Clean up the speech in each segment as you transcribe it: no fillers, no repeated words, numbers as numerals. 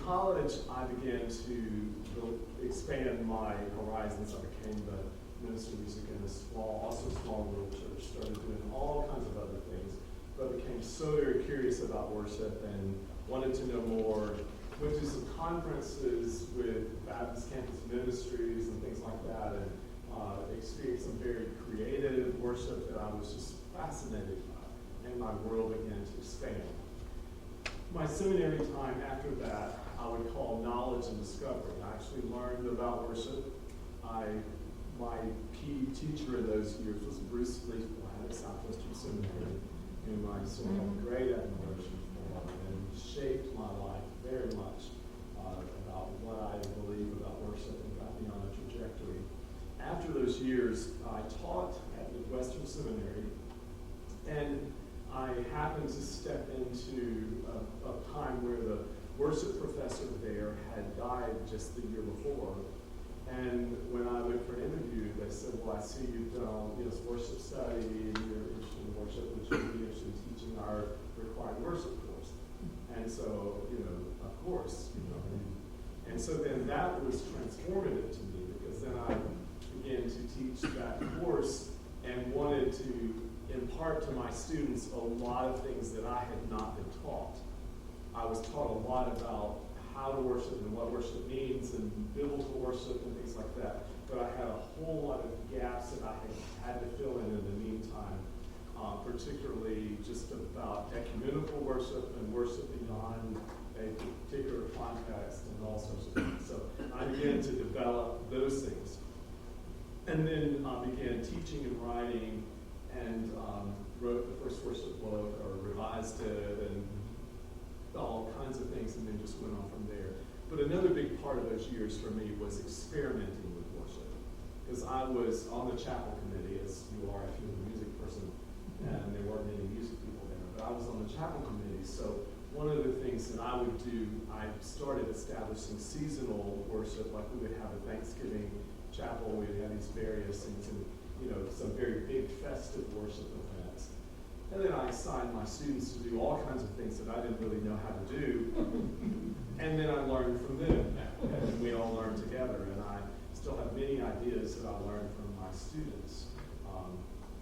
college, I began to expand my horizons. I became the minister of music in a small little church, started doing all kinds of other things, but became so very curious about worship and wanted to know more. Went to some conferences with Baptist campus ministries and things like that, and experienced some very creative worship that I was just fascinated by, and my world began to expand. My seminary time after that, I would call knowledge and discovery. I actually learned about worship. My key teacher in those years was Bruce Lee at Southwestern Seminary, whom I still have great admiration for, and shaped my life very much about what I believe about worship and got me on a trajectory. After those years, I taught at Midwestern Seminary, and I happened to step into a time where the worship professor there had died just the year before. And when I went for an interview, they said, well, I see you've done this worship study, and you're interested in worship, would you be interested in teaching our required worship course? And so, of course, And so then that was transformative to me, because then I began to teach that course and wanted to impart to my students a lot of things that I had not been taught. I was taught a lot about how to worship and what worship means and biblical worship and things like that, but I had a whole lot of gaps that I had to fill in the meantime, particularly just about ecumenical worship and worship beyond a particular context and all sorts of things. So I began to develop those things. And then I began teaching and writing, and wrote the first worship book, or revised it, and all kinds of things, and then just went on from there. But another big part of those years for me was experimenting with worship, because I was on the chapel committee, as you are if you're a music person, and there weren't many music people there, but I was on the chapel committee. So one of the things that I would do, I started establishing seasonal worship, like we would have a Thanksgiving chapel, we would have these various things, and some very big festive worship events. And then I assigned my students to do all kinds of things that I didn't really know how to do. And then I learned from them, and we all learned together. And I still have many ideas that I learned from my students,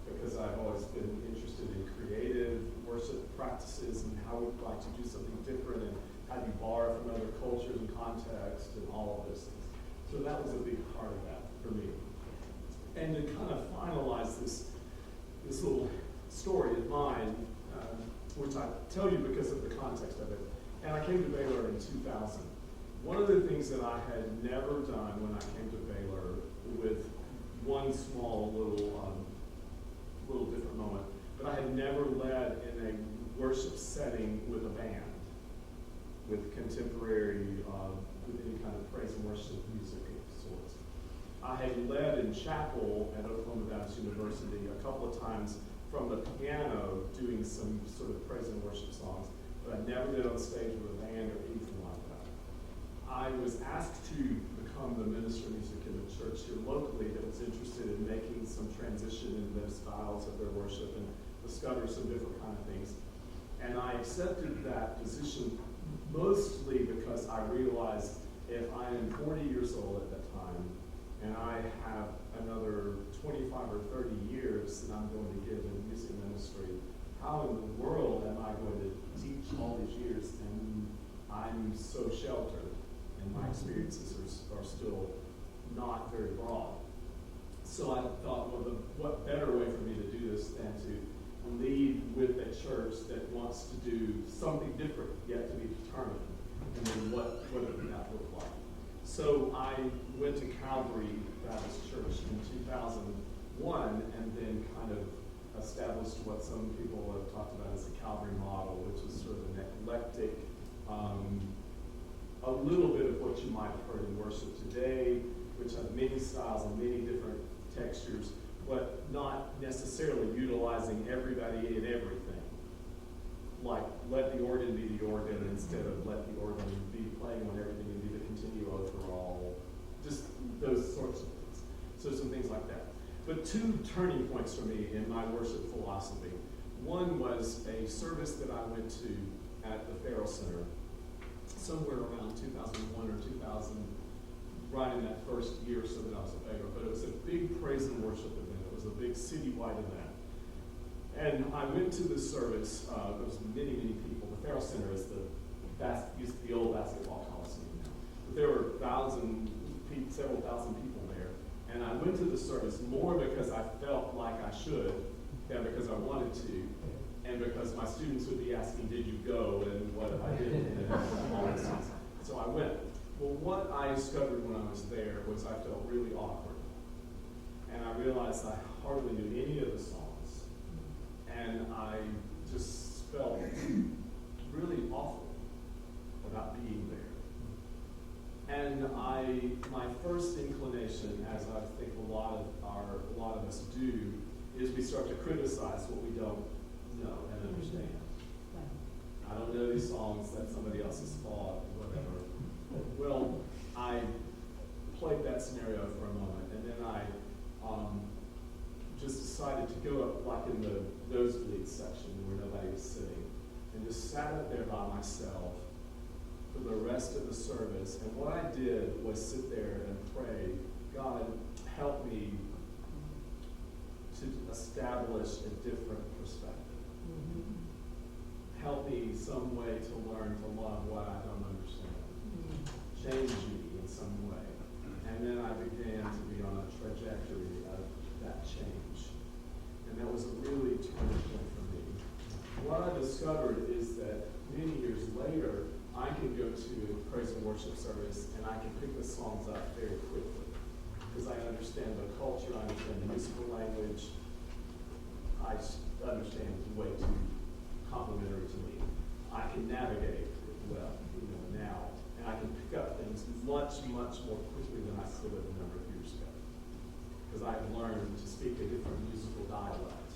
because I've always been interested in creative worship practices and how we'd like to do something different, and how do you borrow from other cultures and contexts and all of those things. So that was a big part of that for me. And to kind of finalize this little story of mine, which I tell you because of the context of it, and I came to Baylor in 2000. One of the things that I had never done when I came to Baylor, with one small little different moment, but I had never led in a worship setting with a band, with contemporary, with any kind of praise and worship music of sorts. I had led in chapel at Oklahoma Baptist University a couple of times from the piano, doing some sort of praise and worship songs, but I never did on stage with a band or anything like that. I was asked to become the minister of music in the church here locally that was interested in making some transition in their styles of their worship and discover some different kind of things. And I accepted that position mostly because I realized if I am 40 years old at that time, and I have another 25 or 30 years that I'm going to give in music ministry, how in the world am I going to teach all these years? And I'm so sheltered, and my experiences are still not very broad. So I thought, well, what better way for me to do this than to lead with a church that wants to do something different, yet to be determined, and then what would that look like? So I went to Calvary Baptist Church in 2001, and then kind of established what some people have talked about as the Calvary model, which is sort of an eclectic, a little bit of what you might have heard in worship today, which have many styles and many different textures, but not necessarily utilizing everybody and everything. Like, let the organ be the organ instead of let the organ be playing on everything and be the continuo for all. Just those sorts of things. So some things like that. But two turning points for me in my worship philosophy. One was a service that I went to at the Farrell Center somewhere around 2001 or 2000, right in that first year or so that I was at Baylor. But it was a big praise and worship event. It was a big citywide event. And I went to this service. There was many, many people. The Farrell Center is used to be the old basketball coliseum now. But there were several thousand people there. And I went to the service more because I felt like I should than because I wanted to, and because my students would be asking, did you go, and what if I didn't, and all that stuff. So I went. Well, what I discovered when I was there was I felt really awkward. And I realized I hardly knew any of the songs. And I just felt really awful about being there. And my first inclination, as I think a lot of us do, is we start to criticize what we don't know and understand. I don't know these songs, that's somebody else's fault, whatever. Well, I played that scenario for a moment, and then I just decided to go up like in the nosebleed section where nobody was sitting, and just sat up there by myself for the rest of the service. And what I did was sit there and pray, God, help me to establish a different perspective. Mm-hmm. Help me some way to learn to love what I don't understand. Mm-hmm. Change me in some way. And then I began to be on a trajectory of that change. And that was a really turning point for me. What I discovered is that many years later, I can go to a praise and worship service and I can pick the songs up very quickly because I understand the culture, I understand the musical language. I understand it's way too complimentary to me. I can navigate it well, now, and I can pick up things much, much more quickly than I could have a number of years ago because I've learned to speak a different musical dialect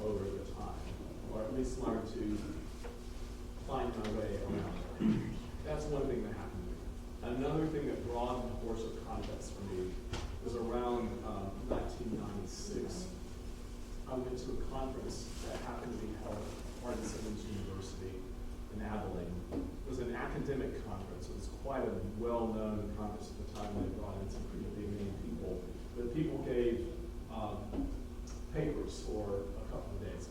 over the time, or at least learn to find my way around it. That's one thing that happened to me. Another thing that broadened worship context for me was around 1996. I went to a conference that happened to be held at Hardin Simmons University in Abilene. It was an academic conference. It was quite a well-known conference at the time. They brought in some pretty big name people. But people gave papers for a couple of days,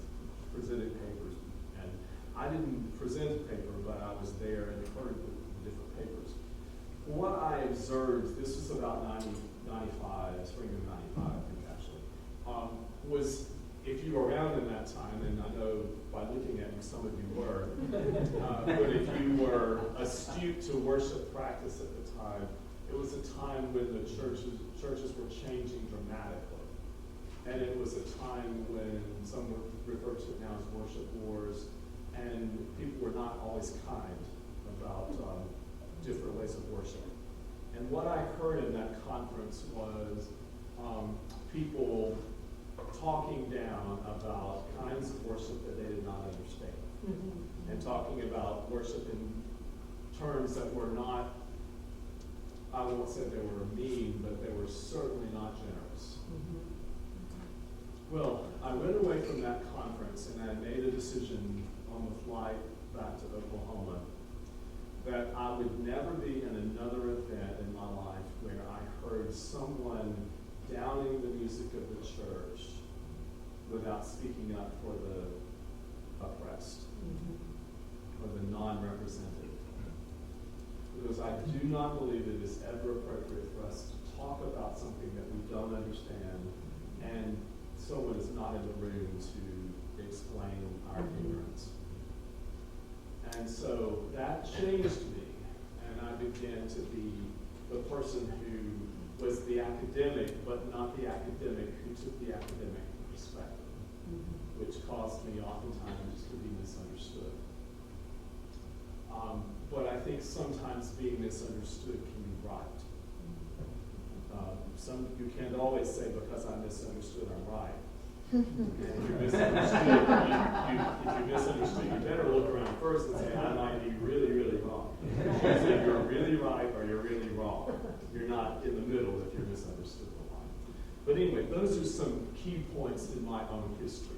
presented papers. And I didn't present a paper, but I was there and heard the different papers. What I observed, this was about 95, spring of 95, I think actually, was if you were around in that time, and I know by looking at you, some of you were, but if you were astute to worship practice at the time, it was a time when the churches were changing dramatically. And it was a time when some refer to it now as worship wars, and people were not always kind about different ways of worship. And what I heard in that conference was people talking down about kinds of worship that they did not understand. Mm-hmm. And talking about worship in terms that were not, I won't say they were mean, but they were certainly not generous. Mm-hmm. Well, I went away from that conference and I made a decision on the flight back to Oklahoma that I would never be in another event in my life where I heard someone downing the music of the church without speaking up for the oppressed, or the non-represented. Because I do not believe it is ever appropriate for us to talk about something that we don't understand and someone is not in the room to explain our ignorance. And so that changed me, and I began to be the person who was the academic, but not the academic who took the academic perspective, which caused me oftentimes to be misunderstood. But I think sometimes being misunderstood can be right. You can't always say, because I'm misunderstood, I'm right. And if you're misunderstood, you better look around first and say, I might be really, really wrong. Either you're really right or you're really wrong. You're not in the middle if you're misunderstood a lot. But anyway, those are some key points in my own history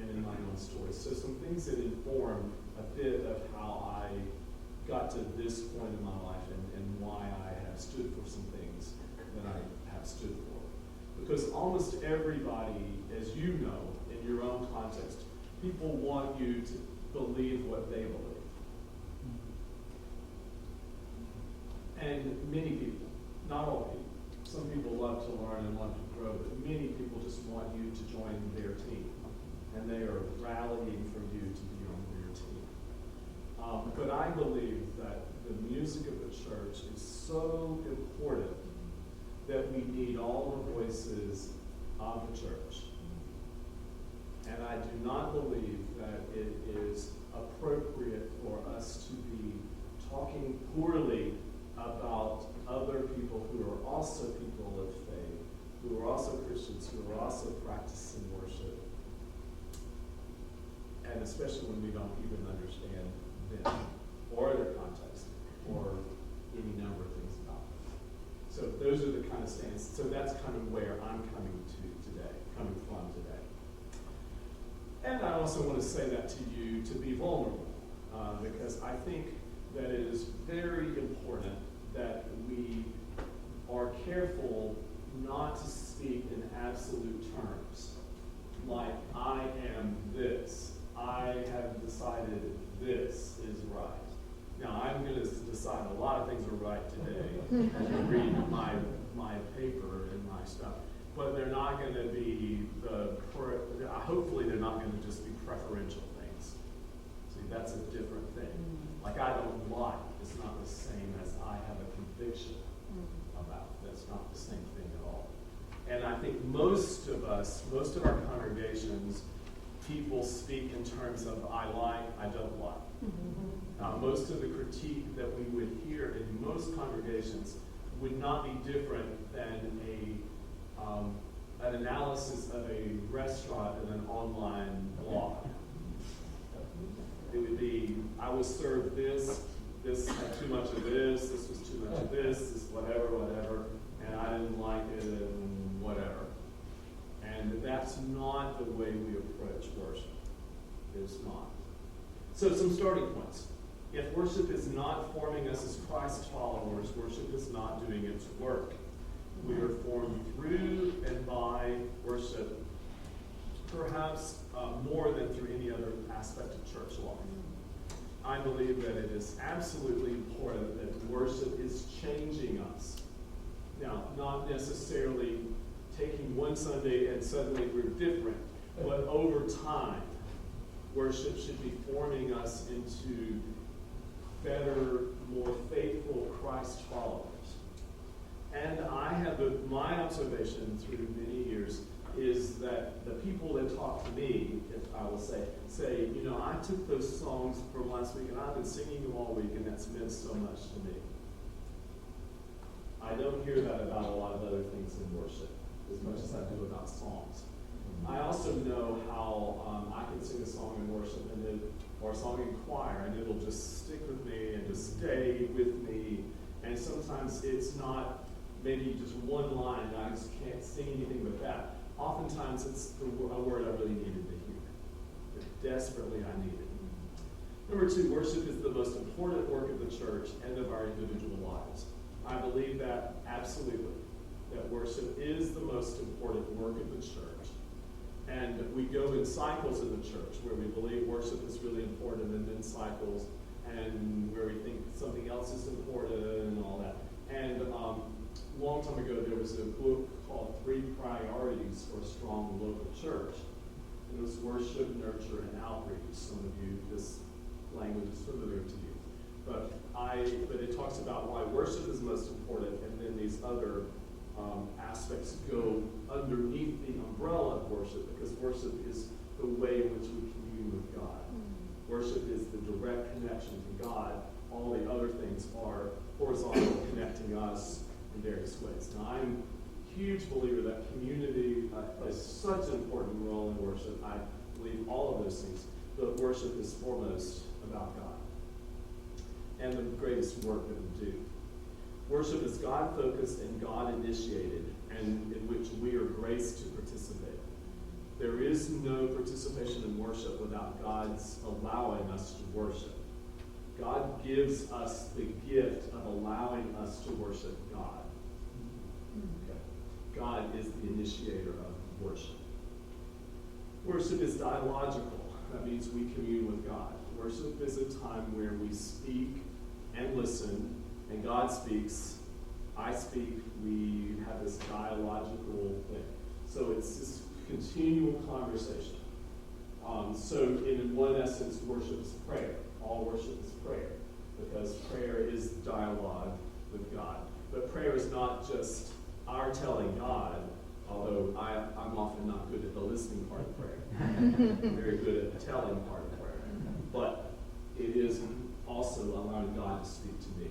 and in my own story. So some things that inform a bit of how I got to this point in my life and why I have stood for some things that I have stood for. Because almost everybody, as you know, in your own context, people want you to believe what they believe. And many people, not all people, some people love to learn and love to grow, but many people just want you to join their team. And they are rallying for you to be on their team. But I believe that the music of the church is so important that we need all the voices of the church. And I do not believe that it is appropriate for us to be talking poorly about other people who are also people of faith, who are also Christians, who are also practicing worship. And especially when we don't even understand them or their context or any number of things about them. So those are the kind of stands. So that's kind of where I'm coming from today. And I also want to say that to you to be vulnerable, because I think that it is very important that we are careful not to speak in absolute terms, like I am this. I have decided this is right. Now, I'm going to decide a lot of things are right today as you read my paper and my stuff. But they're not going to be hopefully they're not going to just be preferential things. See, that's a different thing. Like I don't like, it's not the same as I have a conviction about. That's not the same thing at all. And I think most of our congregations, people speak in terms of I like, I don't like. Most of the critique that we would hear in most congregations would not be different than an analysis of a restaurant and an online blog. It would be, I was served this had too much of this was too much of this whatever, and I didn't like it, and whatever. And that's not the way we approach worship. It's not. So some starting points. If worship is not forming us as Christ followers, worship is not doing its work. We are formed through and by worship, perhaps more than through any other aspect of church life. I believe that it is absolutely important that worship is changing us. Now, not necessarily taking one Sunday and suddenly we're different, but over time, worship should be forming us into better, more faithful Christ followers. And my observation through many years is that the people that talk to me, if I will say, I took those songs from last week and I've been singing them all week and that's meant so much to me. I don't hear that about a lot of other things in worship as much as I do about songs. I also know how I can sing a song in worship or a song in choir and it'll just stick with me and just stay with me. And sometimes it's not maybe just one line and I just can't sing anything but that. Oftentimes it's a word I really needed to hear. Desperately I need it. Number 2, worship is the most important work of the church and of our individual lives. I believe that absolutely, that worship is the most important work of the church. And we go in cycles in the church where we believe worship is really important, and then cycles and where we think something else is important and all that. And a long time ago there was a book called 3 Priorities for a Strong Local Church. It was worship, nurture, and outreach. Some of you, this language is familiar to you. But it talks about why worship is most important, and then these other aspects go underneath the umbrella of worship, because worship is the way in which we commune with God. Worship is the direct connection to God. All the other things are horizontal, connecting us in various ways. Now, I'm a huge believer that community plays such an important role in worship. I believe all of those things, but worship is foremost about God and the greatest work that we do. Worship is God-focused and God-initiated, and in which we are graced to participate. There is no participation in worship without God's allowing us to worship. God gives us the gift of allowing us to worship God. Okay. God is the initiator of worship. Worship is dialogical. That means we commune with God. Worship is a time where we speak and listen, and God speaks, I speak, we have this dialogical thing. So it's this continual conversation. So in one essence, worship is prayer. All worship is prayer, because prayer is dialogue with God. But prayer is not just our telling God, although I'm often not good at the listening part of prayer. I'm very good at the telling part of prayer. But it is also allowing God to speak to me.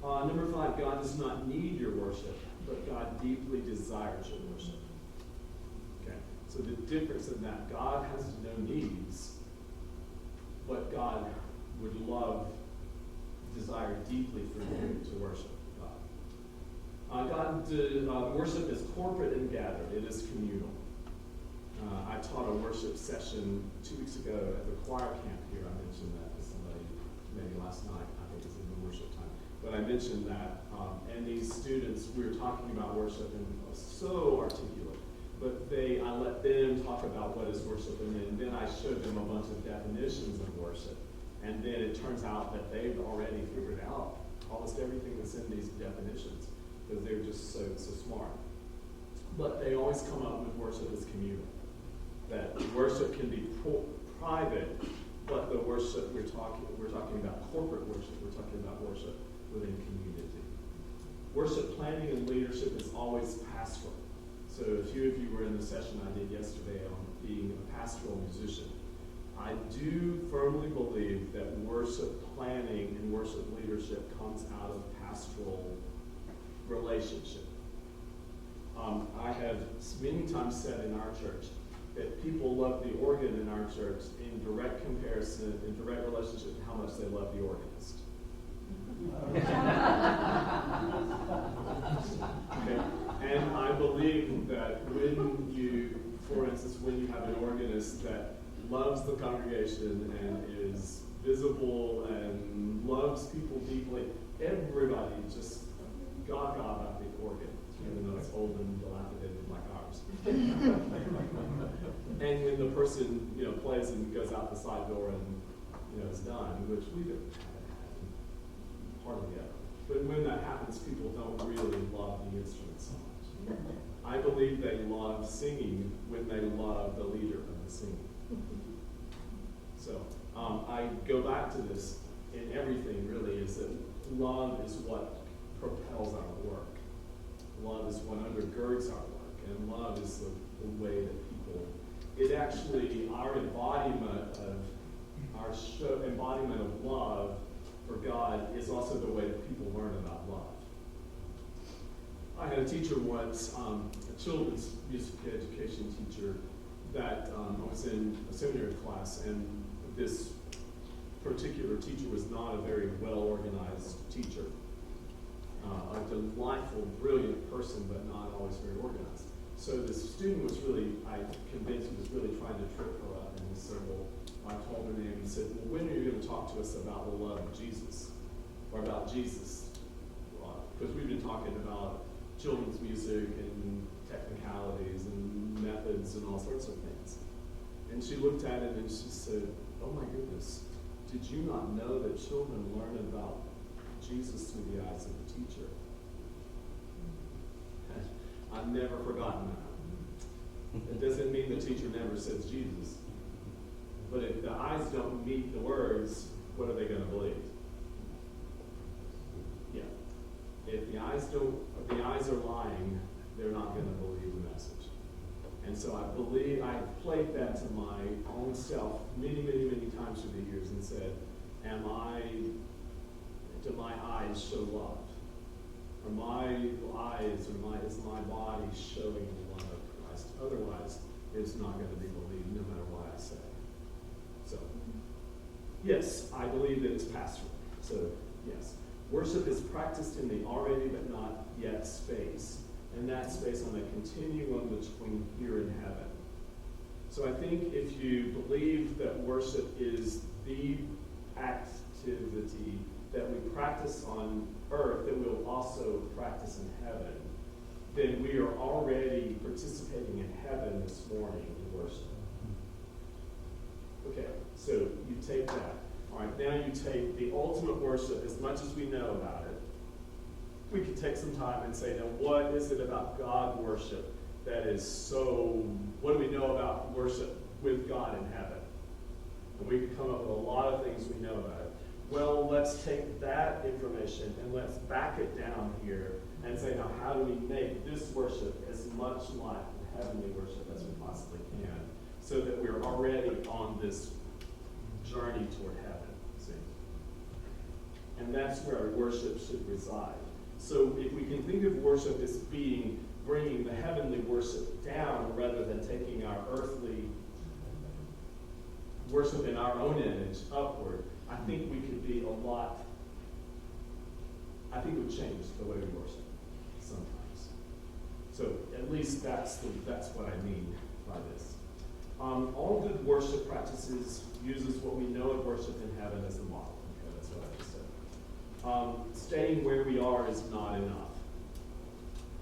Number 5, God does not need your worship, but God deeply desires your worship. Okay, so the difference in that, God has no needs, but God would desire deeply for you to worship God. Worship is corporate and gathered. It is communal. I taught a worship session 2 weeks ago at the choir camp here. I mentioned that to somebody maybe last night. I think it was in the worship time. But I mentioned that, and these students, we were talking about worship, and it was so articulate. But I let them talk about what is worship, and then I showed them a bunch of definitions of worship. And then it turns out that they've already figured out almost everything that's in these definitions, because they're just so smart. But they always come up with worship as communal. That worship can be private, but the worship we're talking about corporate worship. We're talking about worship within community. Worship planning and leadership is always pastoral. So a few of you were in the session I did yesterday on being a pastoral musician. I do firmly believe that worship planning and worship leadership comes out of pastoral relationship. I have many times said in our church that people love the organ in our church in direct comparison, in direct relationship to how much they love the organist. Okay. And I believe that when you have an organist that loves the congregation and is visible and loves people deeply, everybody just gaga about the organ, even though it's old and dilapidated like ours. And when the person, plays and goes out the side door and, is done, which we haven't had hardly ever. But when that happens, people don't really love the instrument so much. I believe they love singing when they love the leader of the singing. So I go back to this in everything really, is that love is what propels our work. Love is what undergirds our work, and love is the way that people, our embodiment of love for God is also the way that people learn about love. I had a teacher once, a children's music education teacher, that I was in a seminary class, and this particular teacher was not a very well-organized teacher. A delightful, brilliant person, but not always very organized. So this student was I convinced he was really trying to trip her up. And he said, I told her name, he said, when are you going to talk to us about the love of Jesus? Or about Jesus? Because we've been talking about children's music and technicalities and methods and all sorts of things. And she looked at it and she said, oh my goodness, did you not know that children learn about Jesus through the eyes of the teacher? I've never forgotten that. It doesn't mean the teacher never says Jesus. But if the eyes don't meet the words, what are they going to believe? Yeah. If the eyes are lying, they're not going to believe the message. And so I played that to my own self many, many, many times through the years and said, do my eyes show love? Are my eyes, is my body showing the love of Christ? Otherwise, it's not going to be believed no matter what I say. So, yes, I believe that it's pastoral. So, yes. Worship is practiced in the already but not yet space. And that space on a continuum between here and heaven. So I think if you believe that worship is the active All right, now you take the ultimate worship, as much as we know about it. We could take some time and say, now what is it about God worship that is so, what do we know about worship with God in heaven? And we could come up with a lot of things we know about it. Well, let's take that information and let's back it down here and say, now how do we make this worship as much like the heavenly worship as we possibly can, so that we're already on this journey toward heaven, see? And that's where our worship should reside. So if we can think of worship as bringing the heavenly worship down rather than taking our earthly worship in our own image upward, I think we could be I think it would change the way we worship sometimes. So at least that's what I mean by this. All good worship practices uses what we know of worship in heaven as the model. Okay, that's what I just said. Staying where we are is not enough.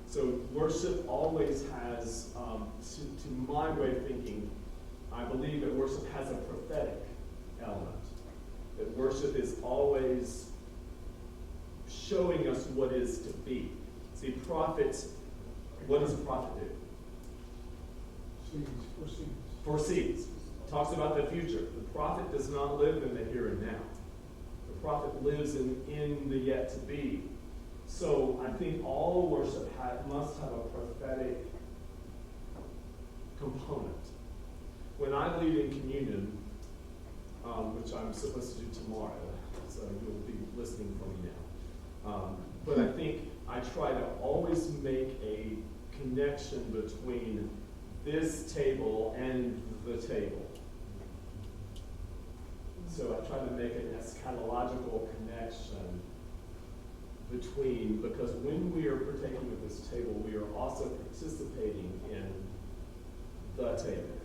So worship always has, to my way of thinking, I believe that worship has a prophetic element. That worship is always showing us what is to be. See, prophets, what does a prophet do? Foresees. Talks about the future. The prophet does not live in the here and now. The prophet lives in the yet to be. So I think all worship must have a prophetic component. When I lead in communion, which I'm supposed to do tomorrow, so you'll be listening for me now. But I think I try to always make a connection between this table and the table. So I try to make an eschatological connection because when we are partaking of this table, we are also participating in the table.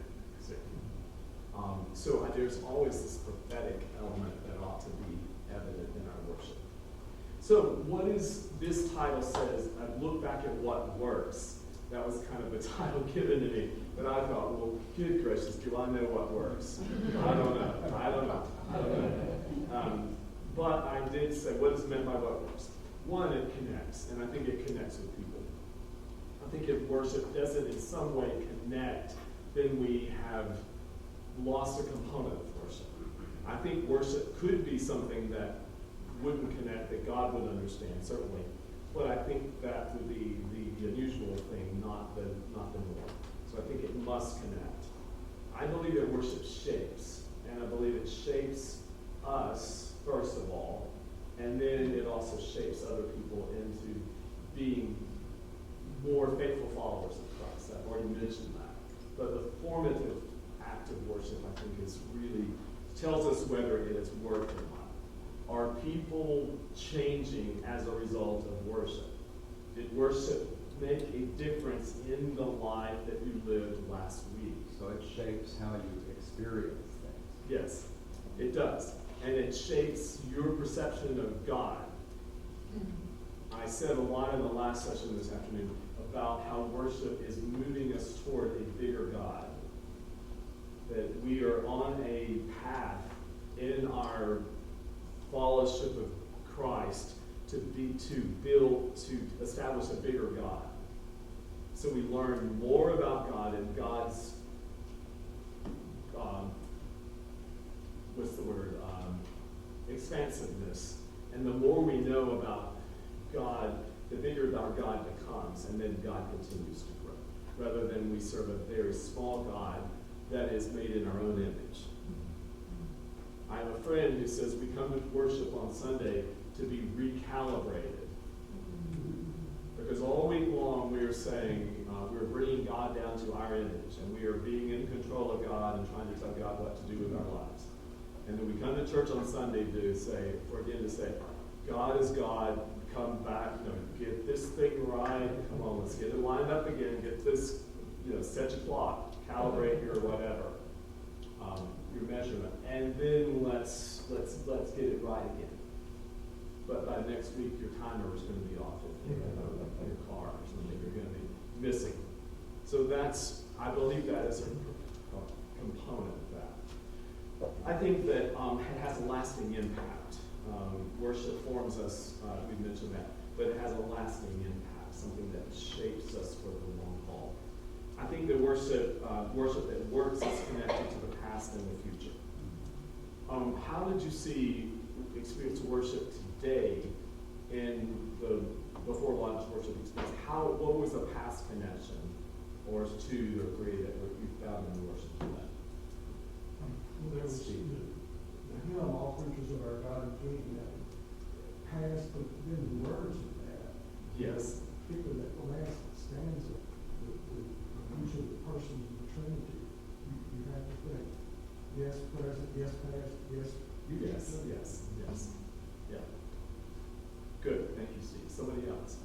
So there's always this prophetic element that ought to be evident in our worship. So what is this title says? I've looked back at what works. That was kind of a title given to me. But I thought, well, good gracious, do I know what works? I don't know. But I did say, what is meant by what works? One, it connects, and I think it connects with people. I think if worship doesn't in some way connect, then we have lost a component of worship. I think worship could be something that wouldn't connect, that God would understand, certainly. But I think that would be the unusual thing, not the norm. So I think it must connect. I believe that worship shapes, and I believe it shapes us, first of all, and then it also shapes other people into being more faithful followers of Christ. I've already mentioned that. But the formative act of worship, I think, is really tells us whether it has worked or not. Are people changing as a result of worship? Did worship make a difference in the life that you lived last week? So it shapes how you experience things. Yes, it does. And it shapes your perception of God. I said a lot in the last session this afternoon about how worship is moving us toward a bigger God. That we are on a path in our fellowship of Christ to establish a bigger God. So we learn more about God and God's expansiveness. And the more we know about God, the bigger our God becomes, and then God continues to grow. Rather than we serve a very small God that is made in our own image. I have a friend who says we come to worship on Sunday to be recalibrated. Because all week long we are saying we're bringing God down to our image, and we are being in control of God and trying to tell God what to do with our lives. And then we come to church on Sunday to say, God is God, come back, get this thing right, come on, let's get it lined up again, get this, set your clock, calibrate your whatever, your measurement, and then let's get it right again. But by next week, your timer is going to be off in your car or something. You're going to be missing. So I believe that is a component of that. I think that it has a lasting impact. Worship forms us, we mentioned that, but it has a lasting impact, something that shapes us for the long haul. I think that worship that works is connected to the past and the future. How did you experience worship today in the before lunch worship experience? What was the past connection, or 2 or 3 that you found in the worship today? Well, there was the hymn, All Creatures of Our God and King, that past, but then the words of that. Yes. Particularly that last stanza, each of the persons of the Trinity, you have to think, yes, present, yes, past, yes, future. Yes. Yeah. Good, thank you, Steve. Somebody else.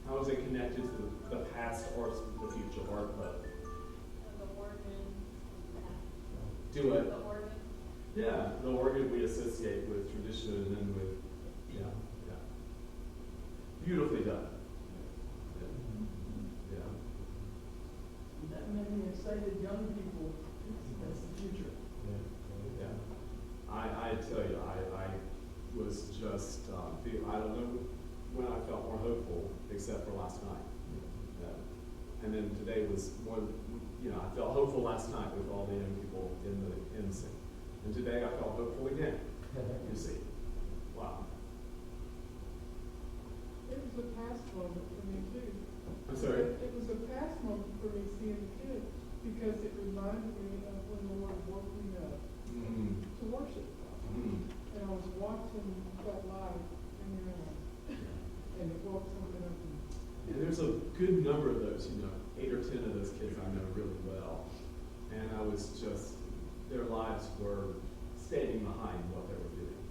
How is it connected to the past or the future, or both? The organ. Do it. The organ. Yeah, the organ we associate with tradition and then with, yeah. Beautifully done. Yeah. That made me excited, young people, that's the future. Yeah. I tell you, I was just, I don't know when I felt more hopeful, except for last night. And then today was more, I felt hopeful last night with all the young people in the NC. And today I felt hopeful again, you see. Wow. It was a past moment for me too. I'm sorry? It was a past moment for me seeing the kids because it reminded me of when the Lord woke me up to worship. And I was watching that live in your eyes. And it woke something up in me. And there's a good number of those, 8 or 10 of those kids I know really well. And I was just, their lives were standing behind what they were doing.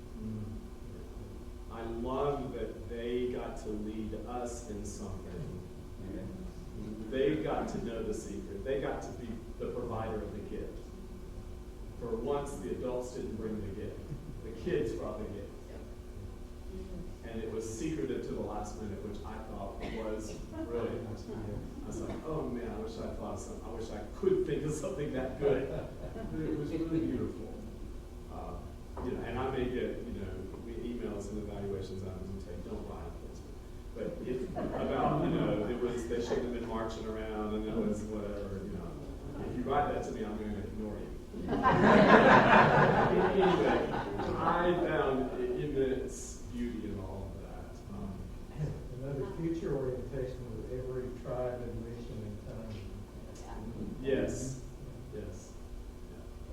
I love that they got to lead us in something. They got to know the secret. They got to be the provider of the gift. For once, the adults didn't bring the gift. The kids brought the gift. And it was secreted to the last minute, which I thought was brilliant. I was like, oh man, I wish I thought of something. I wish I could think of something that good. But it was really beautiful. And I may get, emails and evaluations out and say, don't lie on this. But if about, it was, they shouldn't have been marching around and it was whatever, If you write that to me, I'm going to ignore you. Anyway, I found immense beauty in all of that. Another future orientation with every tribe and nation and tongue. I Yes.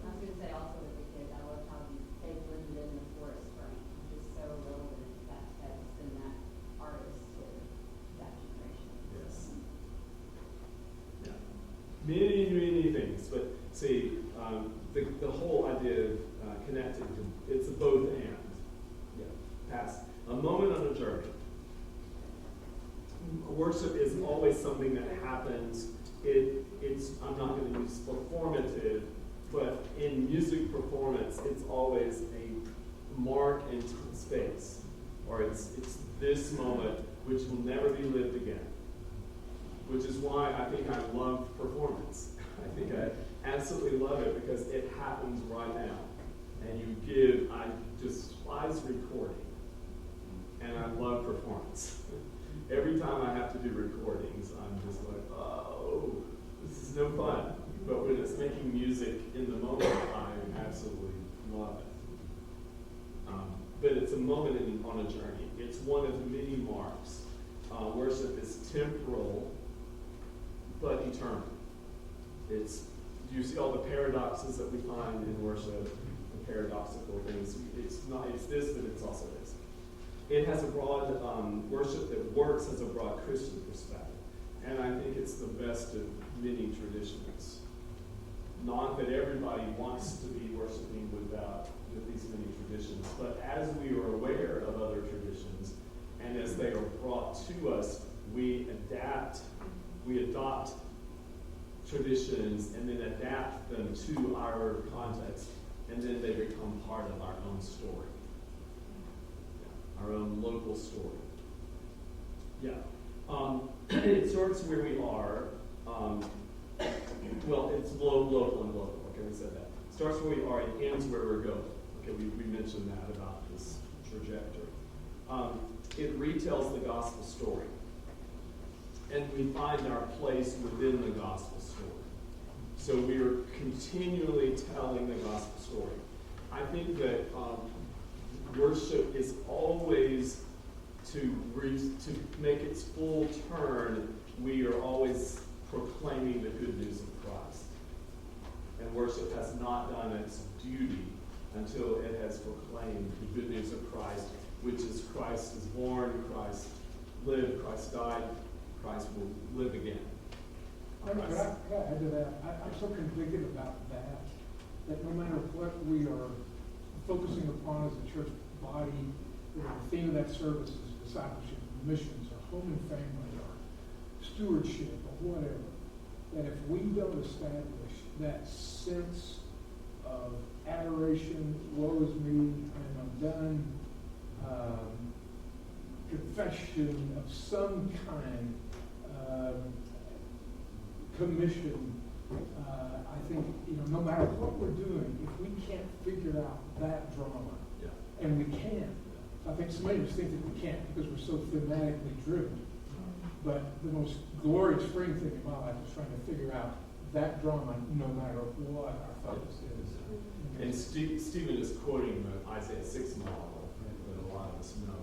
was going to say also with the kids, I love how they blended in the forest frame, which is so relevant to that text and that artist to that generation. Yes. Yeah. Many things, but see, the whole idea of connecting to, it's a both and. Yeah. Past. A moment on a journey. Worship is always something that happens. I'm not going to use performative, but in music performance, it's always a mark in space, or it's this moment which will never be lived again. Which is why I think I love performance. I think I absolutely love it because it happens right now, and I despise recording, and I love performance. Every time I have to do recordings, I'm just like, oh, this is no fun. But when it's making music in the moment, I absolutely love it. But it's a moment on a journey. It's one of many marks. Worship is temporal, but eternal. Do you see all the paradoxes that we find in worship, the paradoxical things? It's this, but it's also this. It has a broad, worship that works has a broad Christian perspective. And I think it's the best of many traditions. Not that everybody wants to be worshiping with these many traditions, but as we are aware of other traditions, and as they are brought to us, we adopt traditions, and then adapt them to our context, and then they become part of our own story. Our own local story. Yeah. It starts where we are. Well, it's local and local. Okay, Okay, we said that. Starts where we are and ends where we're going. Okay, we mentioned that about this trajectory. It retells the gospel story. And we find our place within the gospel story. So we are continually telling the gospel story. I think that worship is always to make its full turn. We are always proclaiming the good news of Christ. And worship has not done its duty until it has proclaimed the good news of Christ, which is Christ is born, Christ lived, Christ died, Christ will live again. Could I add to that? I'm so convicted about that no matter what we are focusing upon as a church body, the theme of that service is discipleship, missions, or home and family, or stewardship, or whatever, that if we don't establish that sense of adoration, woe is me, I'm undone, confession of some kind, commission, I think, no matter what we're doing, if we can't figure out that drama, and we can, I think so many of us think that we can't because we're so thematically driven. But the most glorious freeing thing in my life is trying to figure out that drama no matter what our focus is. And Stephen is quoting the Isaiah 6 model that a lot of us know.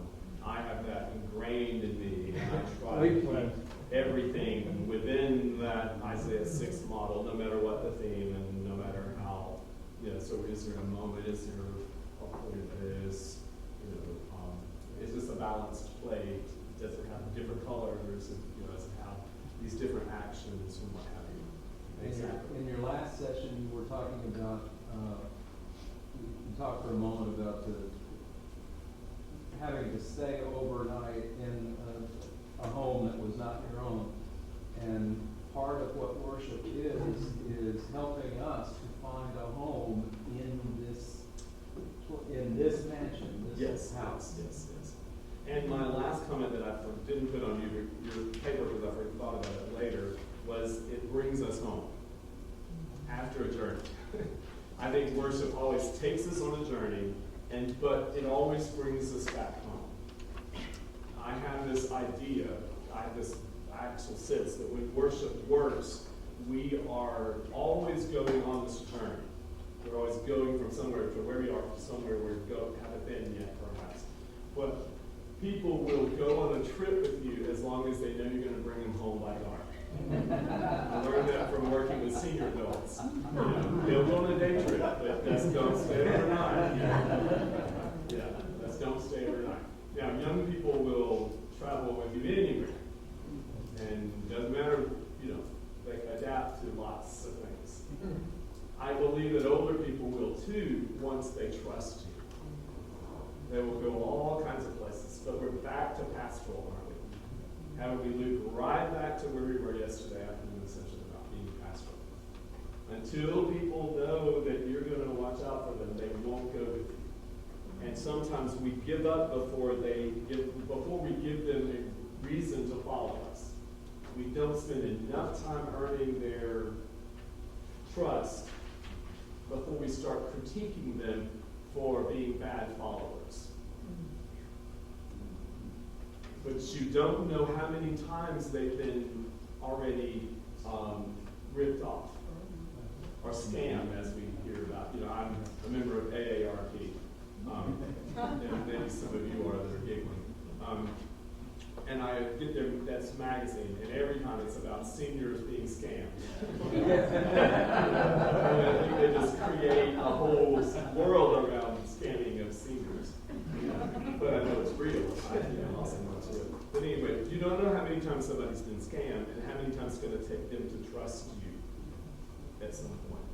I have that ingrained in me, and I try to keep everything within that Isaiah 6 model, no matter what the theme and no matter how, so is there a moment, is there a point that is, is this a balanced play? Does it have different colors? Does it have these different actions and what have you? In your last session, you were talking about, you talked for a moment about having to stay overnight in a home that was not your own. And part of what worship is helping us to find a home in this mansion, this house. Yes. And my last comment that I didn't put on your paper because I thought about it later was it brings us home after a journey. I think worship always takes us on a journey, but it always brings us back home. I have this idea, I have this actual sense that when worship works, we are always going on this journey. We're always going from somewhere to where we are to somewhere where we haven't been yet, perhaps. But people will go on a trip with you as long as they know you're going to bring them home by dark. I learned that from working with senior adults. They'll go on a day trip, but just don't stay overnight. Don't stay overnight. Now, young people will travel with you anywhere, and it doesn't matter, they adapt to lots of things. I believe that older people will too once they trust you. They will go all kinds of places, but we're back to pastoral, aren't we? Haven't we looped right back to where we were yesterday afternoon session about being pastoral? Until people know that you're going to watch out for them, they won't go with you. And sometimes we give up before we give them a reason to follow us. We don't spend enough time earning their trust before we start critiquing them for being bad followers. But you don't know how many times they've been already ripped off or scammed, as we hear about. I'm a member of AARP. And maybe some of you are that are giggling. And I get their that's magazine, and every time it's about seniors being scammed. And I think they just create a whole world around scamming of seniors. But I know it's real. I also know it's real. But anyway, you don't know how many times somebody's been scammed and how many times it's going to take them to trust you at some point.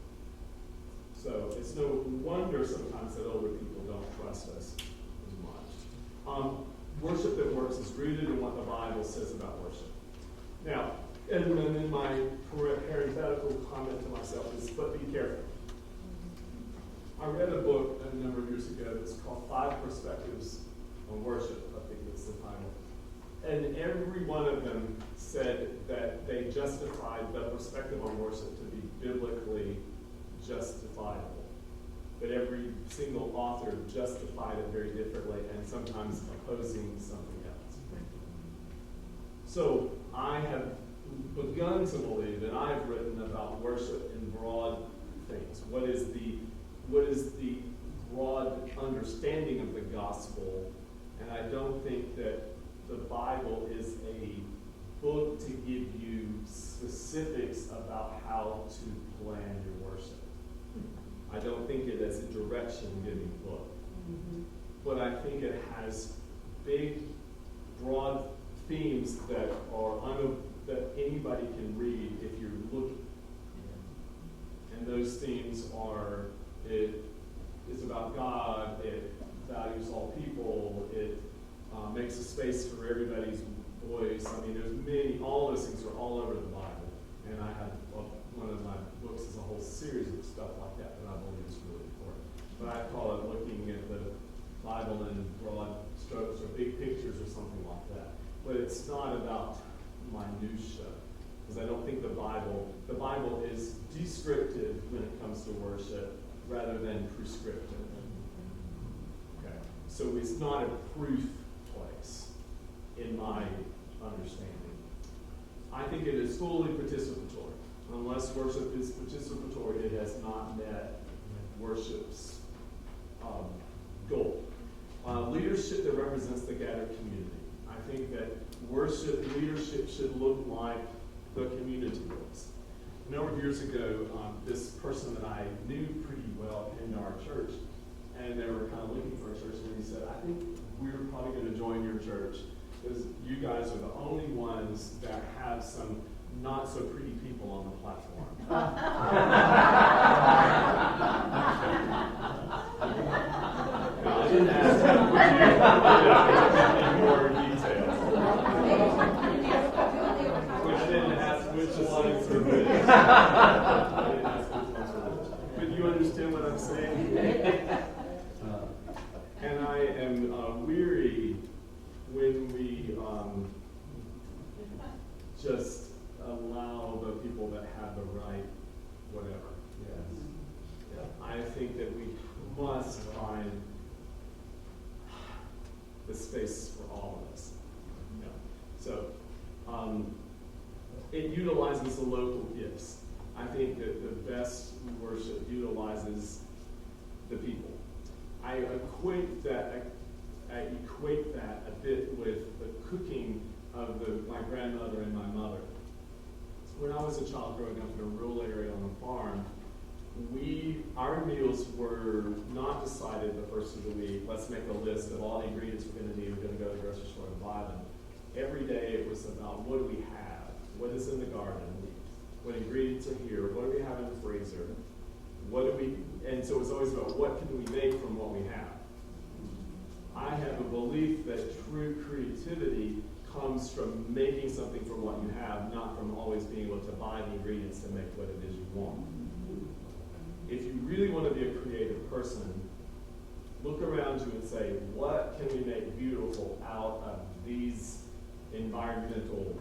So it's no wonder sometimes that older people don't trust us as much. Worship that works is rooted in what the Bible says about worship. Now, and then my parenthetical comment to myself is, but be careful. I read a book a number of years ago that's called 5 Perspectives on Worship, I think that's the title. And every one of them said that they justified the perspective on worship to be biblically justifiable. But every single author justified it very differently and sometimes opposing something else. So I have begun to believe, and I've written about worship in broad things. What is the broad understanding of the gospel? And I don't think that the Bible is a book to give you specifics about how to plan your worship. I don't think it is a direction-giving book. But I think it has big, broad themes that that anybody can read if you're looking. And those themes are, it is about God, it values all people, it makes a space for everybody's voice. I mean, there's all those things are all over the Bible. And I have, one of my books is a whole series of stuff like that I believe is really important. But I call it looking at the Bible in broad strokes or big pictures or something like that. But it's not about minutia, because I don't think the Bible is descriptive when it comes to worship rather than prescriptive. Okay, so it's not a proof place in my understanding. I think it is fully participatory. Unless worship is participatory, it has not met worship's goal. Leadership that represents the gathered community. I think that worship leadership should look like the community was. A number of years ago, this person that I knew pretty well came to our church, and they were kind of looking for a church, and he said, I think we're probably going to join your church, because you guys are the only ones that have some not so pretty people on the platform. I didn't ask any more details. I didn't ask which ones are which. I didn't ask which ones are which. But you understand what I'm saying? And I am weary when we just allow the people that have the right whatever. Yes. Yeah. I think that we must find the space for all of us. Yeah. So it utilizes the local gifts. I think that the best worship utilizes the people. I equate that a bit with the cooking of my grandmother and my mother. When I was a child growing up in a rural area on a farm, our meals were not decided the first of the week. Let's make a list of all the ingredients we're going to need. We're going to go to the grocery store and buy them. Every day it was about what do we have? What is in the garden? What ingredients are here? What do we have in the freezer? And so it was always about what can we make from what we have. I have a belief that true creativity comes from making something from what you have, not from always being able to buy the ingredients to make what it is you want. If you really want to be a creative person, look around you and say, what can we make beautiful out of this environmental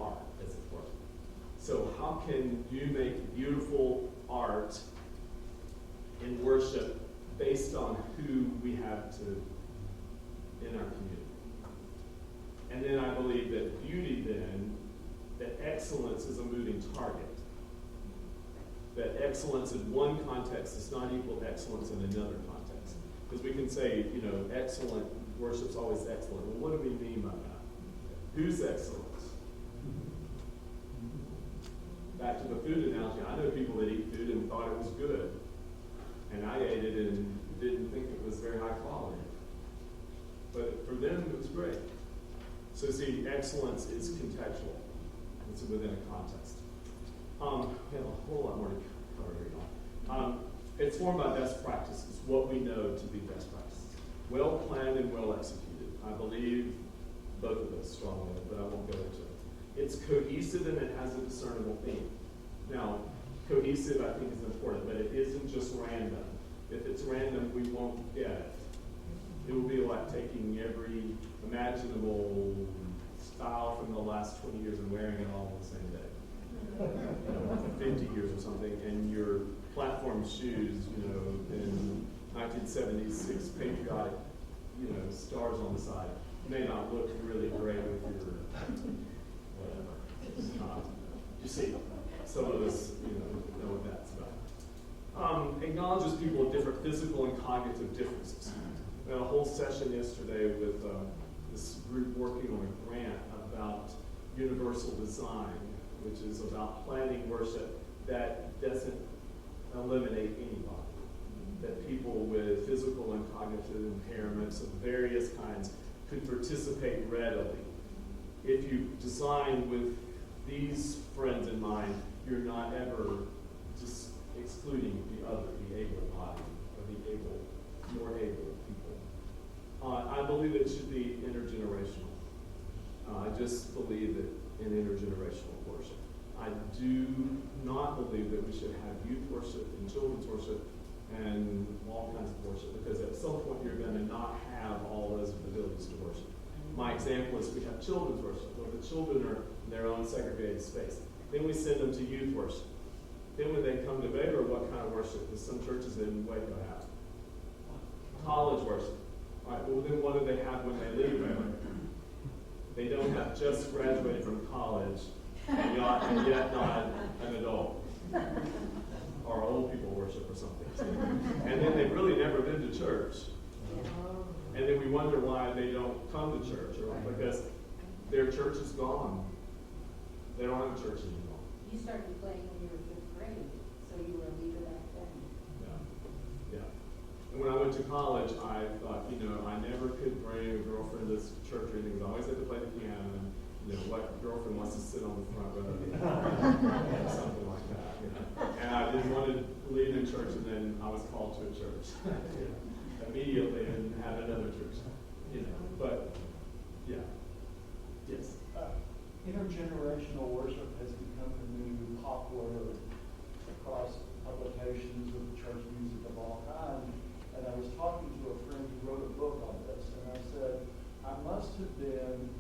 art, as it were? So how can you make beautiful art in worship based on who we have in our community? And then I believe that beauty then, that excellence is a moving target. That excellence in one context does not equal excellence in another context. Because we can say, excellent, worship's always excellent. Well, what do we mean by that? Who's excellence? Back to the food analogy, I know people that eat food and thought it was good. And I ate it and didn't think it was very high quality. But for them, it was great. So see, excellence is contextual. It's within a context. We have a whole lot more to cover here. It's formed by best practices, what we know to be best practices. Well planned and well executed. I believe both of those strongly, but I won't go into it. It's cohesive and it has a discernible theme. Now, cohesive I think is important, but it isn't just random. If it's random, we won't get it. It will be like taking every imaginable style from the last 20 years and wearing it all on the same day. 50 years or something, and your platform shoes, in 1976 patriotic, stars on the side, may not look really great with your whatever. It's not. You see, some of us, know what that's about. Acknowledges people with different physical and cognitive differences. We had a whole session yesterday with this group working on a grant about universal design, which is about planning worship that doesn't eliminate anybody. That people with physical and cognitive impairments of various kinds could participate readily. If you design with these friends in mind, you're not ever just excluding the other, the able-bodied, or the more able people. I believe it should be intergenerational. I just believe that in intergenerational worship. I do not believe that we should have youth worship and children's worship and all kinds of worship, because at some point you're going to not have all those abilities to worship. My example is we have children's worship, where the children are in their own segregated space. Then we send them to youth worship. Then when they come to Baylor, what kind of worship does some churches in Waco have? College worship. All right, well then what do they have when they leave Baylor? They don't have just graduated from college and yet not an adult. Or old people worship or something. And then they've really never been to church. And then we wonder why they don't come to church, or because their church is gone. They don't have a church anymore. You started playing when you were 5th grade, so you were a leader back then. Yeah. And when I went to college, I thought, I never could bring a girlfriend to church or anything, because I always had to play the piano, and what girlfriend wants to sit on the front row, something like that. And I didn't want to lead in church, and then I was called to a church. Immediately, and had another church. But yeah, yes. Intergenerational worship has become the new popular across publications with church music of all kinds. And I was talking to a friend who wrote a book on this, and I said, I must have been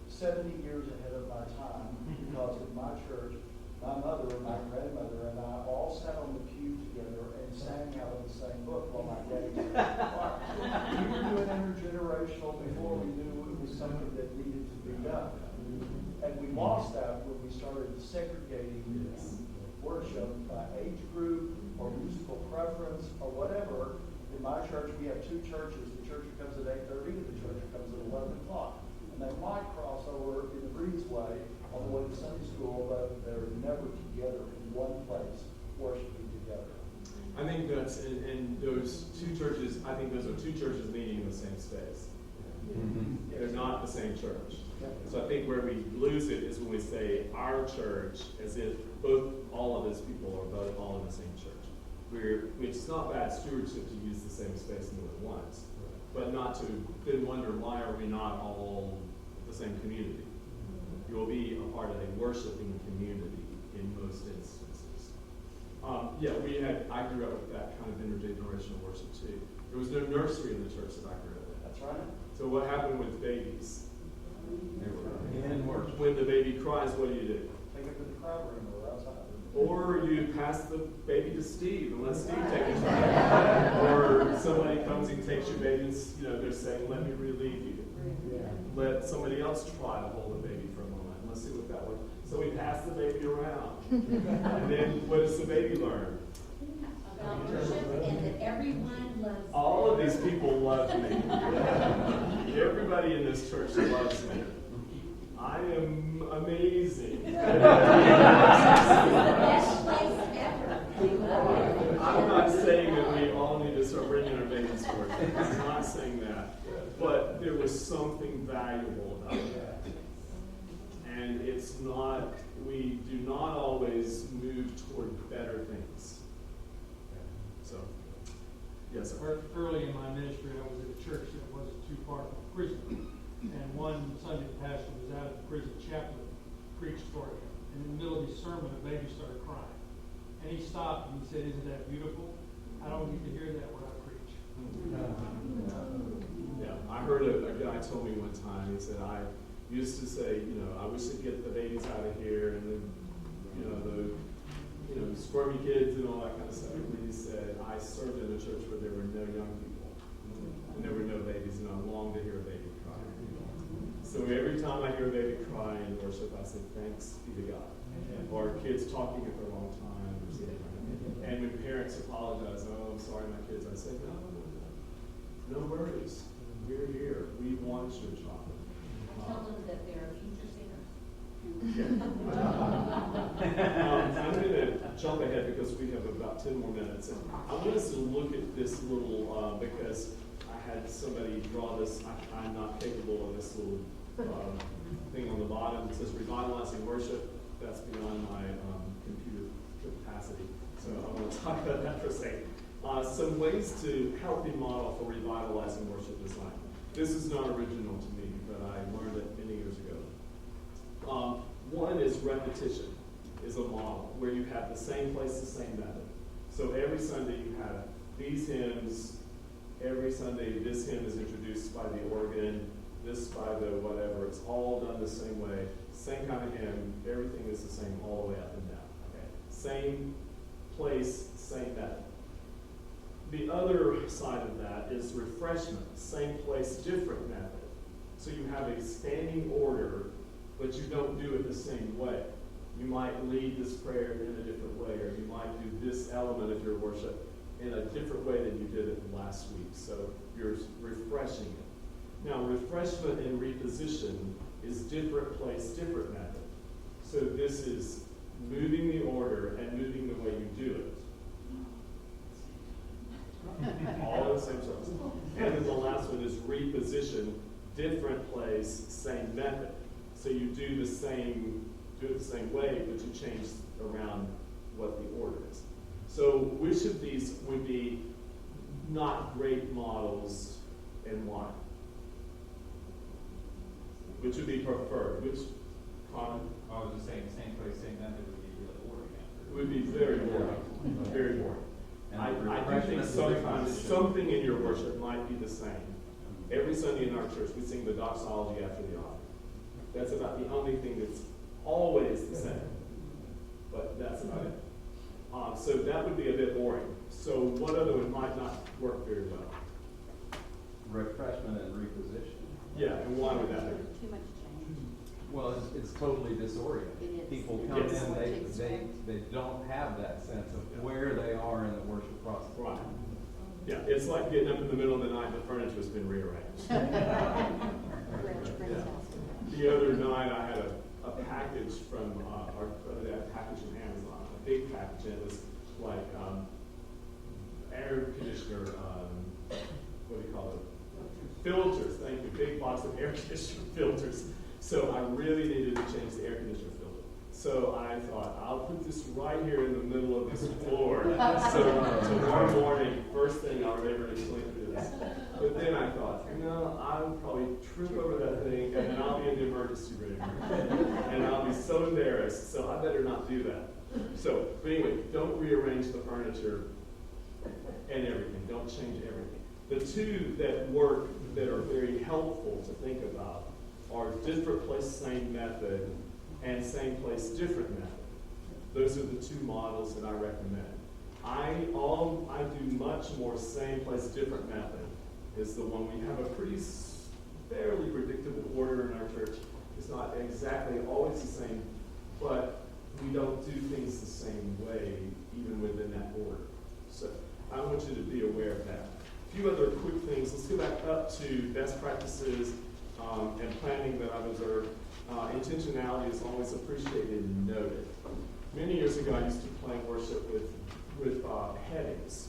70 years ahead of my time, because in my church, my mother and my grandmother and I all sat on the pew together and sang out of the same book while my daddy sang the choir. We were doing intergenerational before we knew it was something that needed to be done. And we lost that when we started segregating worship by age group or musical preference or whatever. In my church, we have two churches. The church that comes at 8:30 and the church that comes at 11 o'clock. And they might cross over in the breezeway on the way to Sunday school, but they're never together in one place, worshiping together. I think that's, and those two churches, I think those are two churches meeting in the same space. Mm-hmm. They're not the same church. So I think where we lose it is when we say our church, as if all of those people are both all in the same church. Which is not bad stewardship to use the same space more than once, but not to then wonder why are we not all the same community. You will be a part of a worshiping community in most instances. I grew up with that kind of intergenerational worship too. There was no nursery in the church that I grew up in. That's right. So what happened with babies? In worship. When the baby cries, what do you do? Take it to the cry room or outside. Or you pass the baby to Steve and let Steve take his child. Or somebody comes and takes your baby and they're saying, let me relieve you. Let somebody else try to hold the baby for a moment. Let's see what that was. So we pass the baby around. And then what does the baby learn? About worship and that everyone loves All of these people love me. Everybody in this church loves me. I am amazing. Best place ever. I'm not saying that we all need to start bringing our babies forward. I'm not saying that. But there was something valuable about that. And it's not, we do not always move toward better things. So, yes, sir. Early in my ministry, I was at a church that wasn't too far from prison. And one Sunday, the pastor was out of the prison chaplain, preached for him. And in the middle of his sermon, a baby started crying. And he stopped and he said, "Isn't that beautiful? I don't get to hear that when I preach." Yeah, I heard a guy told me one time, he said, I used to say, I wish to get the babies out of here and then the squirmy kids and all that kind of stuff. And he said, I served in a church where there were no young people, and there were no babies, and I long to hear a baby cry. So every time I hear a baby cry in worship, I say, thanks be to God. Or kids talking at the wrong time, or something like that. And when parents apologize, oh, I'm sorry, my kids, I say, no worries. We're here. We want your child. Tell them that they're future singers. I'm going to jump ahead because we have about 10 more minutes. And I want us to look at this little, because I had somebody draw this, I'm not capable of this little thing on the bottom. It says revitalizing worship. That's beyond my computer capacity. So I want to talk about that for a second. Some ways to help me model for revitalizing worship design. This is not original to me, but I learned it many years ago. One is repetition, is a model where you have the same place, the same method. So every Sunday you have these hymns. Every Sunday this hymn is introduced by the organ, this by the whatever. It's all done the same way. Same kind of hymn. Everything is the same all the way up and down. Okay? Same place, same method. The other side of that is refreshment. Same place, different method. So you have a standing order, but you don't do it the same way. You might lead this prayer in a different way, or you might do this element of your worship in a different way than you did it last week. So you're refreshing it. Now, refreshment and reposition is different place, different method. So this is moving the order and moving the way you do it. All in the same service. And then the last one is reposition, different place, same method. So you do it the same way, but you change around what the order is. So which of these would be not great models and why? Which would be preferred? Which common? I was just saying, same place, same method would be really boring after. It would be very boring. Very boring. I do think sometimes something in your worship might be the same. Every Sunday in our church, we sing the doxology after the offering. That's about the only thing that's always the same. But that's about it. So that would be a bit boring. So what other one might not work very well? Refreshment and reposition. Yeah, and why would that be? Too much change. Well, it's totally disoriented. It is. People come Yes. in, they don't have that sense of where they are in the worship process. Right. Yeah, it's like getting up in the middle of the night and the furniture's been rearranged. The other night I had a package from our package from Amazon, a big package, and it was like air conditioner, what do you call it? Filters, thank you, big box of air conditioner filters. So I really needed to change the air conditioner filter. So I thought, I'll put this right here in the middle of this floor. So tomorrow morning, first thing I'll remember to clean through this. But then I thought, I'll probably trip over that thing, and then I'll be in the emergency room. And I'll be so embarrassed, so I better not do that. So, but anyway, don't rearrange the furniture and everything. Don't change everything. The two that work that are very helpful to think about are different place, same method, and same place, different method. Those are the two models that I recommend. I do much more same place, different method is the one we have a pretty fairly predictable order in our church. It's not exactly always the same, but we don't do things the same way even within that order. So I want you to be aware of that. A few other quick things. Let's go back up to best practices and planning that I've observed. Intentionality is always appreciated and noted. Many years ago, I used to plan worship with headings.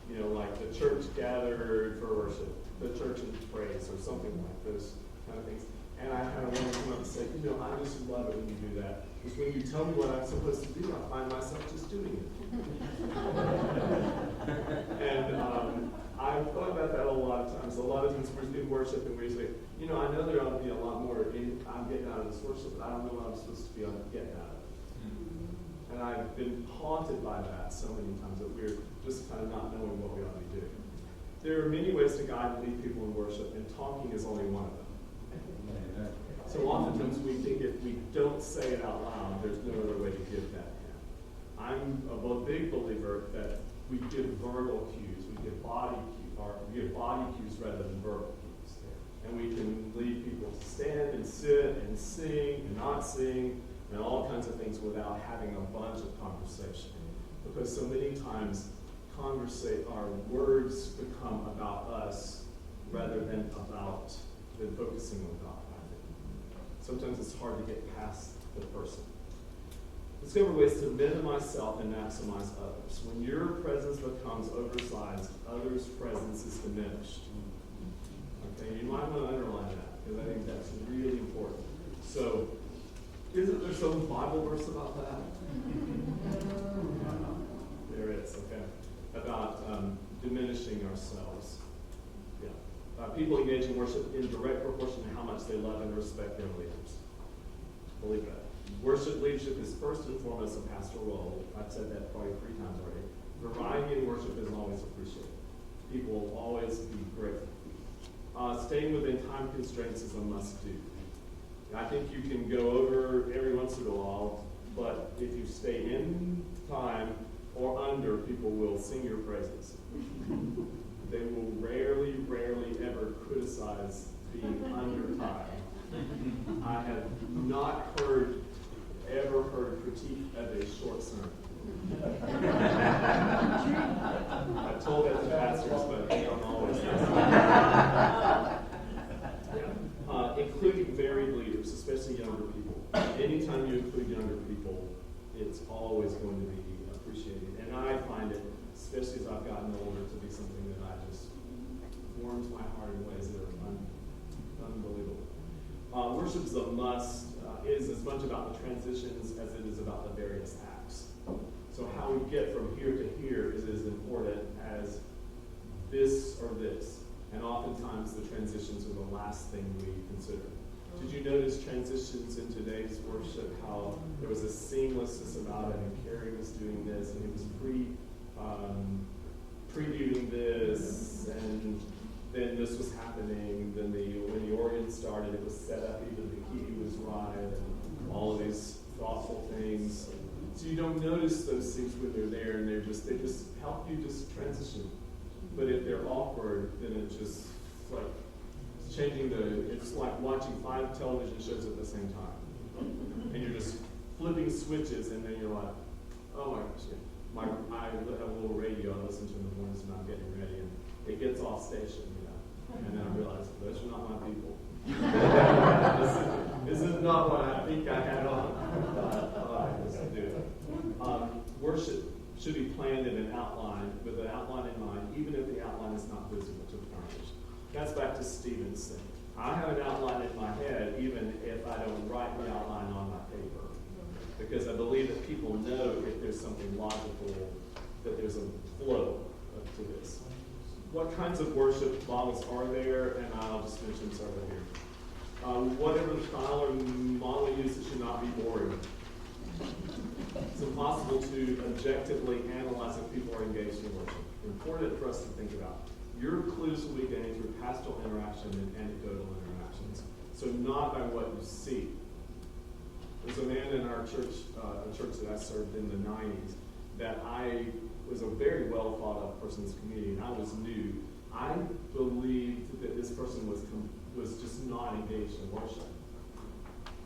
Like the church gathered for worship, the church in praise, or something like those kind of things. And I had a woman come up and say, I just love it when you do that. Because when you tell me what I'm supposed to do, I find myself just doing it. And I've thought about that a lot of times. A lot of times we're in worship and we say, I know there ought to be a lot more I'm getting out of this worship, but I don't know what I'm supposed to be getting out of it. And I've been haunted by that so many times that we're just kind of not knowing what we ought to be doing. There are many ways to guide and lead people in worship, and talking is only one of them. So oftentimes we think if we don't say it out loud, there's no other way to give that. I'm a big believer that we give verbal cues, we give body cues rather than verbal cues. And we can lead people to stand and sit and sing and not sing and all kinds of things without having a bunch of conversation. Because so many times our words become about us rather than focusing on God, I think. Sometimes it's hard to get past the person. Discover ways to minimize self and maximize others. When your presence becomes oversized, others' presence is diminished. Okay, you might want to underline that, because I think that's really important. So, isn't there some Bible verse about that? There is, okay. About diminishing ourselves. Yeah. People engage in worship in direct proportion to how much they love and respect their leaders. Believe that. Worship leadership is first and foremost a pastoral role. I've said that probably 3 times already. Variety in worship is always appreciated. People will always be grateful. Staying within time constraints is a must-do. I think you can go over every once in a while, but if you stay in time or under, people will sing your praises. They will rarely ever criticize being under time. I have not ever heard critique of a short sermon. I've told that to pastors, but they don't always listen. Including varied leaders, especially younger people. Anytime you include younger people, it's always going to be appreciated. And I find it, especially as I've gotten older, to be something that I just warms my heart in ways that are unbelievable. Worship is a must. It is as much about the transitions as it is about the various acts. So how we get from here to here is as important as this or this. And oftentimes the transitions are the last thing we consider. Did you notice transitions in today's worship, how there was a seamlessness about it, and Carrie was doing this, and it was previewing this, and then this was happening, then when the organ started, it was set up, even the key was right, and all of these thoughtful things. So you don't notice those things when they're there, and they just help you just transition. But if they're awkward, then it's just like it's like watching 5 television shows at the same time. And you're just flipping switches, and then you're like, oh my gosh, I have a little radio I listen to in the mornings when I'm getting ready, and it gets off station, and then I realize, those are not my people. This is not what I think I had on. Let's do it. Worship should be planned in an outline, with an outline in mind, even if the outline is not visible to the congregation. That's back to Stephen's thing. I have an outline in my head, even if I don't write the outline on my paper, because I believe that people know if there's something logical, that there's a flow to this. What kinds of worship models are there? And I'll just mention several here. Whatever the style or model you use, it should not be boring. It's impossible to objectively analyze if people are engaged in worship. Important for us to think about. Your clues will be gained through pastoral interaction and anecdotal interactions. So not by what you see. There's a man in our church, a church that I served in the 90s, that I was a very well thought of person in this community, and I was new. I believed that this person was just not engaged in worship.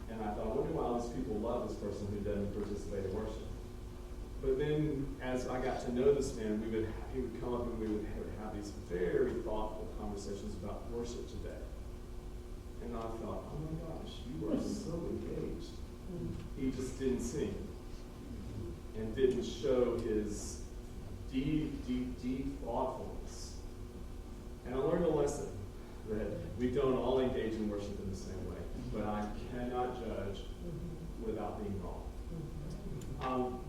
And I thought, I wonder why all these people love this person who doesn't participate in worship. But then, as I got to know this man, he would come up and we would have these very thoughtful conversations about worship today. And I thought, oh my gosh, you are so engaged. He just didn't sing and didn't show his deep thoughtfulness. And I learned a lesson that we don't all engage in worship in the same way, but I cannot judge without being wrong.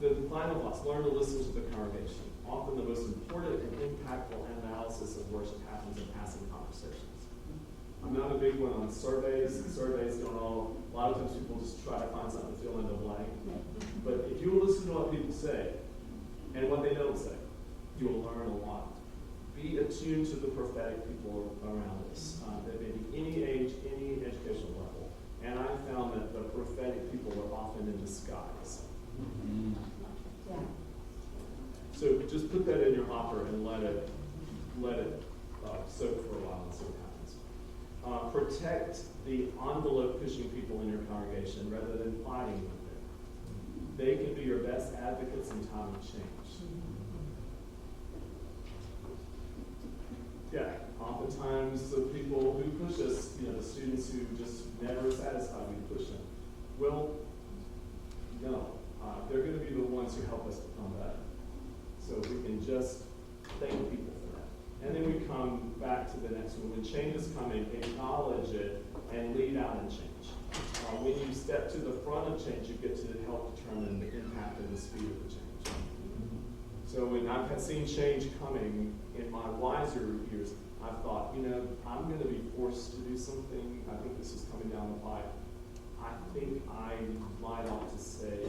The final thoughts, learn to listen to the congregation. Often the most important and impactful analysis of worship happens in passing conversations. I'm not a big one on surveys. Surveys don't all, a lot of times people just try to find something to fill in the blank. But if you will listen to what people say and what they don't say, you will learn a lot. Be attuned to the prophetic people around us. They may be any age, any educational level. And I found that the prophetic people are often in disguise. Yeah. So just put that in your hopper and let it soak for a while and see what happens. Protect the envelope pushing people in your congregation rather than fighting with them. They can be your best advocates in time of change. Yeah, oftentimes the people who push us, the students who just never satisfied, we push them. Well, no, they're going to be the ones who help us become better. So we can just thank people for that. And then we come back to the next one. When change is coming, acknowledge it and lead out in change. When you step to the front of change, you get to help determine the impact and the speed of the change. So when I've seen change coming in my wiser years, I've thought, I'm going to be forced to do something. I think this is coming down the pipe. I think I might ought to say,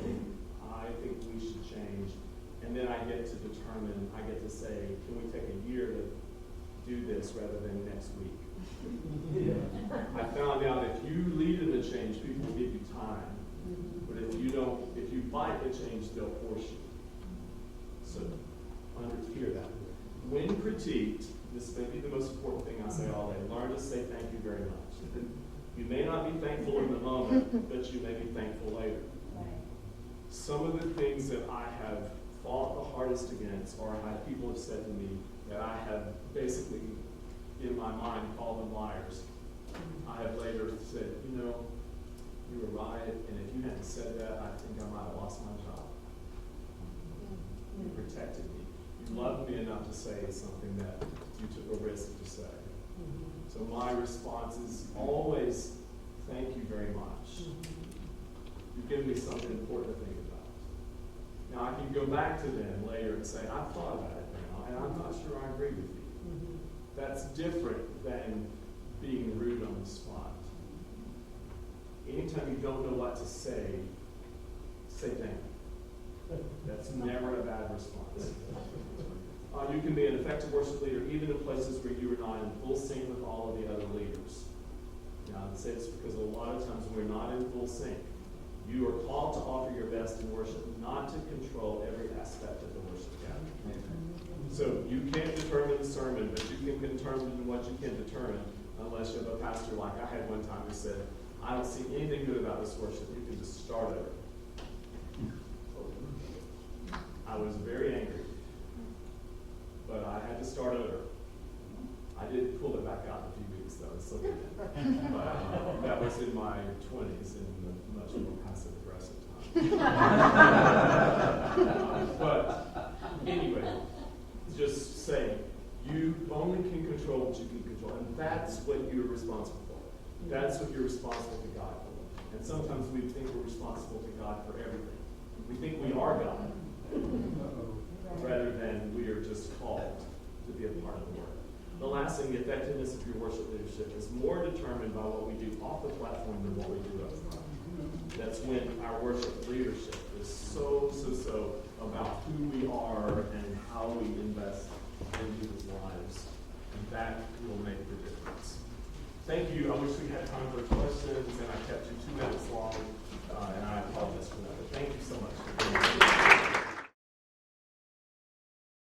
I think we should change. And then I get to say, can we take a year to do this rather than next week? I found out if you lead in the change, people will give you time. But if you fight the change, they'll force you. So, hear that. When critiqued, this may be the most important thing I say all day, learn to say thank you very much. You may not be thankful in the moment, but you may be thankful later. Some of the things that I have fought the hardest against, or people have said to me that I have basically, in my mind, called them liars. I have later said, you were right, and if you hadn't said that, I think I might have lost my job. You protected me. You loved me enough to say something that you took a risk to say. So my response is always, thank you very much. You've given me something important to think about. Now I can go back to them later and say, I've thought about it now, and I'm not sure I agree with you. That's different than being rude on the spot. Anytime you don't know what to say thank you. That's never a bad response. You can be an effective worship leader even in places where you are not in full sync with all of the other leaders. Now, I say this because a lot of times when we're not in full sync, you are called to offer your best in worship, not to control every aspect of the worship gathering. So you can't determine the sermon, but you can determine what you can determine unless you have a pastor like I had one time who said, I don't see anything good about this worship. You can just start over. I was very angry, but I had to start over. I did pull it back out in a few weeks, though. It's looking at. But that was in my 20s in a much more passive-aggressive time. But anyway, just say, you only can control what you can control, and that's what you're responsible for. That's what you're responsible to God for. And sometimes we think we're responsible to God for everything. We think we are God, rather than we are just called to be a part of the work. The last thing, the effectiveness of your worship leadership is more determined by what we do off the platform than what we do up front. That's when our worship leadership is so about who we are and how we invest in people's lives. And that will make the difference. Thank you. I wish we had time for questions, and I kept you 2 minutes long, and I apologize for that. But thank you so much.